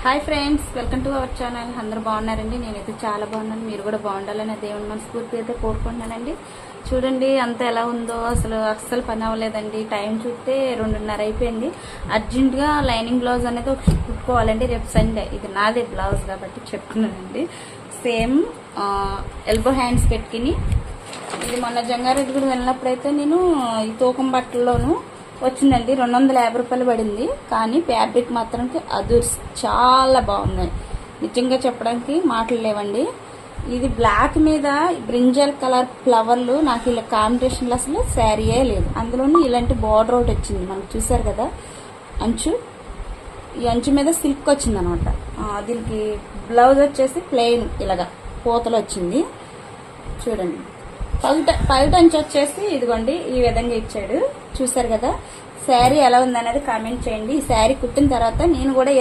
Hi friends, welcome to our channel. అందరూ బాగున్నారండి? నేనైతే చాలా బాగున్నాను. మీరు కూడా బాగుండాలని దేవుని మనస్ఫూర్తి అయితే కోరుకుంటున్నానండి. చూడండి అంత ఎలా ఉందో, అస్సలు పని అవ్వలేదండి. టైం చూస్తే 2:30 అయిపోయింది. అర్జెంటుగా లైనింగ్ బ్లౌజ్ అనేది ఒక కుట్టుకోవాలండి. రేపు సండే, ఇది నాదే బ్లౌజ్ కాబట్టి చెప్తున్నానండి. సేమ్ ఎల్బో హ్యాండ్స్ పెట్టుకుని, ఇది మొన్న జంగారెడ్డి కూడా వెళ్ళినప్పుడైతే నేను ఈ తూకం బట్టల్లోనూ వచ్చిందండి. 250 రూపాయలు పడింది. కానీ ఫ్యాబ్రిక్ మాత్రం అదుర్స్ చాలా బాగుంది. నిజంగా చెప్పడానికి మాటలు లేవండి. ఇది బ్లాక్ మీద బ్రింజల్ కలర్ ఫ్లవర్లు, నాకు ఇలా కాంబినేషన్లో అసలు శారీయే లేదు. అందులోనూ ఇలాంటి బార్డర్ ఒకటి వచ్చింది, మనకు చూసారు కదా అంచు. ఈ అంచు మీద సిల్క్ వచ్చింది అనమాట. దీనికి బ్లౌజ్ వచ్చేసి ప్లెయిన్ ఇలాగా పూతలు వచ్చింది. చూడండి, పైట అంచు వచ్చేసి ఇదిగోండి ఈ విధంగా ఇచ్చాడు. చూసారు కదా. శారీ ఎలా ఉందనేది కామెంట్ చేయండి. ఈ శారీ కుట్టిన తర్వాత నేను కూడా